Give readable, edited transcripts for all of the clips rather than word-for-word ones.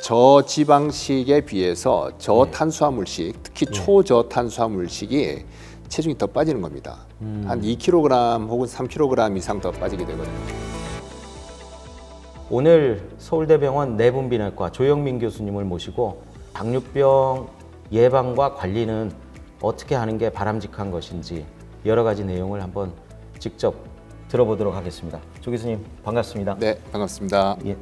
저지방식에 비해서 저탄수화물식, 특히 초저탄수화물식이 체중이 더 빠지는 겁니다. 한 2kg 혹은 3kg 이상 더 빠지게 되거든요. 오늘 서울대병원 내분비내과 조영민 교수님을 모시고 당뇨병 예방과 관리는 어떻게 하는 게 바람직한 것인지 여러 가지 내용을 한번 직접 들어보도록 하겠습니다. 조 교수님 반갑습니다. 네, 반갑습니다. 예.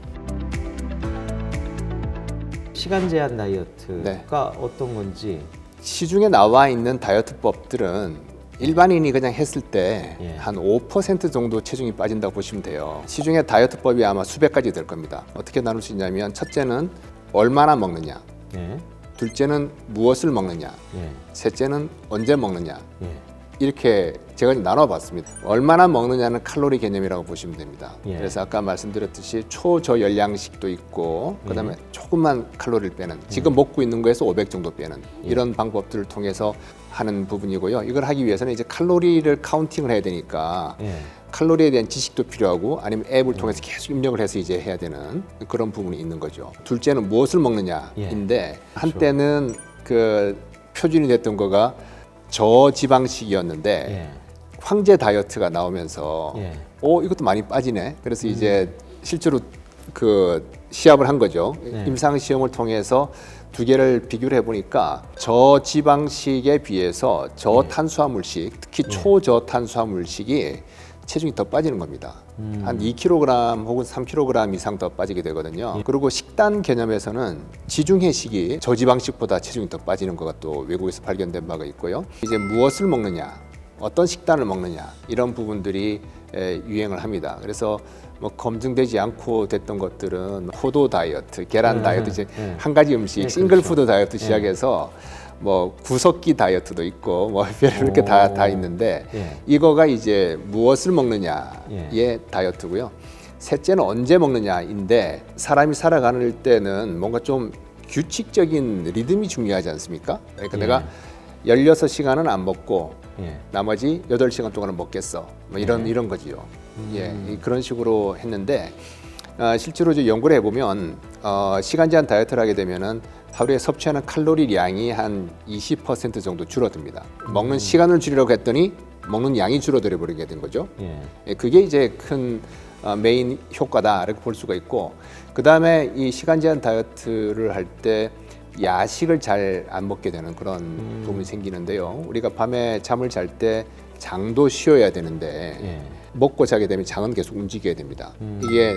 시간 제한 다이어트가 어떤 건지. 시중에 나와 있는 다이어트법들은 일반인이 그냥 했을 때 한 5% 정도 체중이 빠진다고 보시면 돼요. 시중에 다이어트법이 아마 수백 가지 될 겁니다. 어떻게 나눌 수 있냐면 첫째는 얼마나 먹느냐, 둘째는 무엇을 먹느냐, 셋째는 언제 먹느냐. 이렇게 제가 나눠봤습니다. 얼마나 먹느냐는 칼로리 개념이라고 보시면 됩니다. 그래서 아까 말씀드렸듯이 초저열량식도 있고 그다음에 조금만 칼로리를 빼는, 지금 먹고 있는 거에서 500 정도 빼는 이런 방법들을 통해서 하는 부분이고요. 이걸 하기 위해서는 이제 칼로리를 카운팅을 해야 되니까 칼로리에 대한 지식도 필요하고 아니면 앱을 통해서 계속 입력을 해서 이제 해야 되는 그런 부분이 있는 거죠. 둘째는 무엇을 먹느냐인데 한때는 그 표준이 됐던 거가 저지방식이었는데 황제 다이어트가 나오면서 이것도 많이 빠지네. 그래서 이제 실제로 그 시합을 한 거죠. 임상 시험을 통해서 두 개를 비교를 해보니까 저지방식에 비해서 저탄수화물식, 특히 초저탄수화물식이 체중이 더 빠지는 겁니다. 한 2kg 혹은 3kg 이상 더 빠지게 되거든요. 그리고 식단 개념에서는 지중해식이 저지방식보다 체중이 더 빠지는 것가 또 외국에서 발견된 바가 있고요. 이제 무엇을 먹느냐, 어떤 식단을 먹느냐, 이런 부분들이 유행을 합니다. 그래서 뭐 검증되지 않고 됐던 것들은 포도 다이어트, 계란 다이어트, 이제 한 가지 음식, 싱글 푸드 다이어트 시작해서 뭐 구석기 다이어트도 있고 뭐 이렇게 다 있는데 이거가 이제 무엇을 먹느냐의 다이어트고요. 셋째는 언제 먹느냐인데 사람이 살아가는 때는 뭔가 좀 규칙적인 리듬이 중요하지 않습니까? 그러니까 내가 16시간은 안 먹고 나머지 8시간 동안은 먹겠어. 뭐 이런 거지요. 그런 식으로 했는데 실제로 이제 연구를 해보면 시간 제한 다이어트를 하게 되면은 하루에 섭취하는 칼로리 양이 한 20% 정도 줄어듭니다. 먹는 시간을 줄이려고 했더니 먹는 양이 줄어들어 버리게 된 거죠. 그게 이제 큰 메인 효과다 이렇게 볼 수가 있고, 그 다음에 이 시간 제한 다이어트를 할 때 야식을 잘 안 먹게 되는 그런 부분이 생기는데요. 우리가 밤에 잠을 잘 때 장도 쉬어야 되는데 먹고 자게 되면 장은 계속 움직여야 됩니다. 이게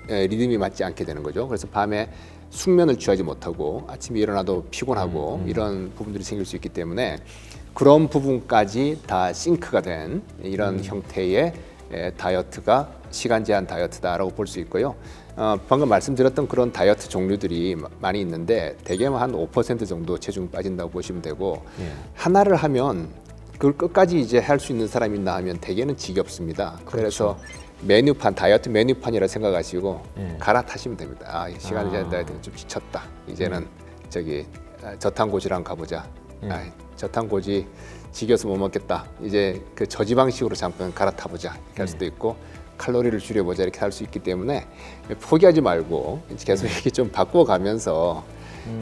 리듬이 맞지 않게 되는 거죠. 그래서 밤에 숙면을 취하지 못하고 아침에 일어나도 피곤하고 이런 부분들이 생길 수 있기 때문에 그런 부분까지 다 싱크가 된 이런 형태의 다이어트가 시간 제한 다이어트다라고 볼 수 있고요. 방금 말씀드렸던 그런 다이어트 종류들이 많이 있는데 대개만 한 5% 정도 체중 빠진다고 보시면 되고 하나를 하면 그걸 끝까지 이제 할 수 있는 사람이 있나 하면 대개는 지겹습니다. 그래서 메뉴판, 다이어트 메뉴판이라 생각하시고 갈아타시면 됩니다. 시간 제한 다이어트는 좀 지쳤다. 이제는 저탄고지랑 가보자. 저탄고지 지겨서 못 먹겠다. 이제 그 저지방식으로 잠깐 갈아타보자. 이렇게 할 수도 있고 칼로리를 줄여보자 이렇게 할 수 있기 때문에 포기하지 말고 계속 이렇게 좀 바꿔가면서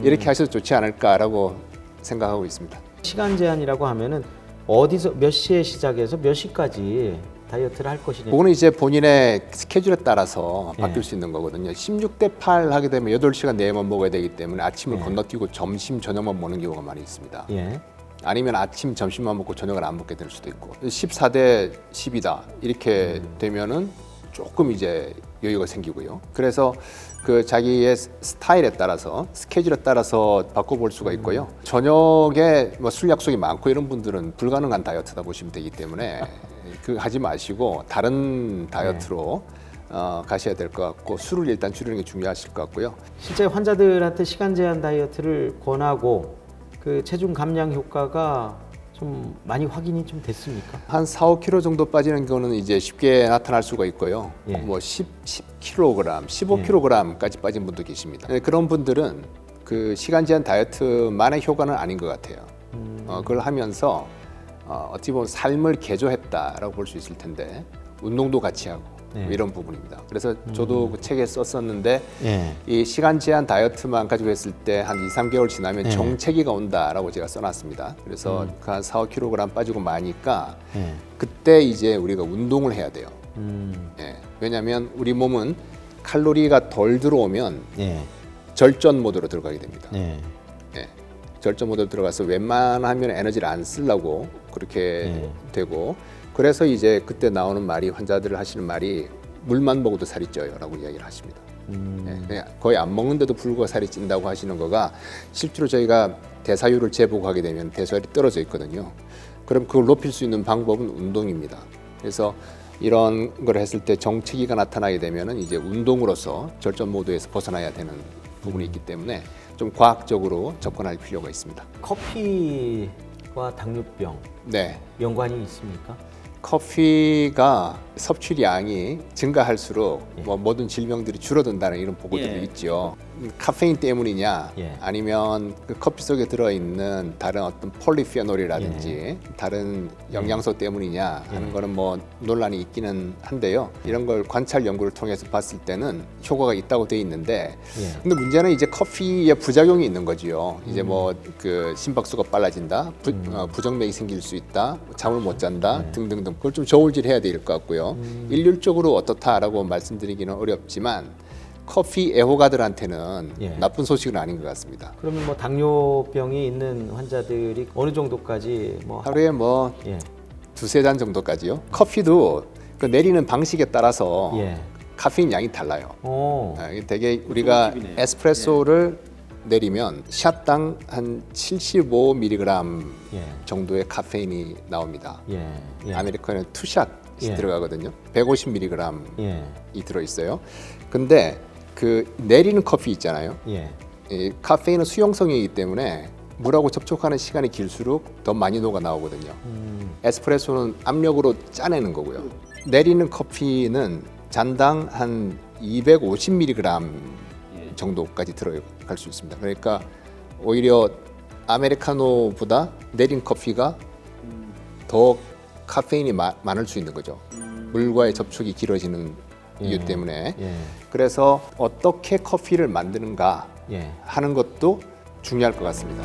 이렇게 하셔도 좋지 않을까라고 생각하고 있습니다. 시간 제한이라고 하면은 어디서 몇 시에 시작해서 몇 시까지 다이어트를 할 것이냐. 그거는 이제 본인의 스케줄에 따라서 바뀔 수 있는 거거든요. 16대 8 하게 되면 8시간 내에만 먹어야 되기 때문에 아침을 건너뛰고 점심, 저녁만 먹는 경우가 많이 있습니다. 아니면 아침, 점심만 먹고 저녁을 안 먹게 될 수도 있고 14대 10이다 이렇게 되면은 조금 이제 여유가 생기고요. 그래서 그 자기의 스타일에 따라서 스케줄에 따라서 바꿔볼 수가 있고요. 저녁에 뭐 술 약속이 많고 이런 분들은 불가능한 다이어트다 보시면 되기 때문에 그 하지 마시고 다른 다이어트로 가셔야 될 것 같고 술을 일단 줄이는 게 중요하실 것 같고요. 실제 환자들한테 시간 제한 다이어트를 권하고 그 체중 감량 효과가 좀 많이 확인이 좀 됐습니까? 한 4, 5kg 정도 빠지는 거는 이제 쉽게 나타날 수가 있고요. 뭐 10kg, 15kg까지 빠진 분도 계십니다. 그런 분들은 그 시간 제한 다이어트만의 효과는 아닌 것 같아요. 그걸 하면서 어찌 보면 삶을 개조했다라고 볼 수 있을 텐데 운동도 같이 하고 네. 이런 부분입니다. 그래서 저도 그 책에 썼었는데 예. 이 시간 제한 다이어트만 가지고 했을 때 한 2, 3개월 지나면 네. 정체기가 온다라고 제가 써놨습니다. 그래서 그 한 4, 5kg 빠지고 마니까 예. 그때 이제 우리가 운동을 해야 돼요. 예. 왜냐하면 우리 몸은 칼로리가 덜 들어오면 예. 절전 모드로 들어가게 됩니다. 예. 예. 절전 모드로 들어가서 웬만하면 에너지를 안 쓰려고 그렇게 되고 그래서 이제 그때 나오는 말이 환자들 하시는 말이 물만 먹어도 살이 쪄요라고 이야기를 하십니다. 예. 거의 안 먹는데도 불구하고 살이 찐다고 하시는 거가 실제로 저희가 대사율을 재보고하게 되면 대사율이 떨어져 있거든요. 그럼 그걸 높일 수 있는 방법은 운동입니다. 그래서 이런 걸 했을 때 정체기가 나타나게 되면은 이제 운동으로서 절전 모드에서 벗어나야 되는 부분이 있기 때문에 좀 과학적으로 접근할 필요가 있습니다. 커피와 당뇨병 네, 연관이 있습니까? 커피가 섭취량이 증가할수록 뭐 모든 질병들이 줄어든다는 이런 보고들이 있죠. 카페인 때문이냐 아니면 그 커피 속에 들어있는 다른 어떤 폴리페놀이라든지 다른 영양소 때문이냐 하는 거는 뭐 논란이 있기는 한데요. 이런 걸 관찰 연구를 통해서 봤을 때는 효과가 있다고 돼 있는데 근데 문제는 이제 커피에 부작용이 있는 거지요. 이제 뭐 그 심박수가 빨라진다, 부정맥이 생길 수 있다, 잠을 못 잔다 등등등 그걸 좀 저울질해야 될 것 같고요. 일률적으로 어떻다라고 말씀드리기는 어렵지만 커피 애호가들한테는 나쁜 소식은 아닌 것 같습니다. 그러면 뭐 당뇨병이 있는 환자들이 어느 정도까지 뭐 하루에 뭐 두세 잔 정도까지요. 커피도 그 내리는 방식에 따라서 카페인 양이 달라요. 되게 우리가 에스프레소를 내리면 샷당 한 75mg 정도의 카페인이 나옵니다. 아메리카노는 투샷이 들어가거든요. 150mg이 들어있어요. 근데 그 내리는 커피 있잖아요. 이 카페인은 수용성이기 때문에 물하고 접촉하는 시간이 길수록 더 많이 녹아 나오거든요. 에스프레소는 압력으로 짜내는 거고요. 내리는 커피는 잔당 한 250mg 정도까지 들어갈 수 있습니다. 그러니까 오히려 아메리카노보다 내린 커피가 더 카페인이 많을 수 있는 거죠. 물과의 접촉이 길어지는 이유 때문에. 그래서 어떻게 커피를 만드는가 하는 것도 중요할 것 같습니다.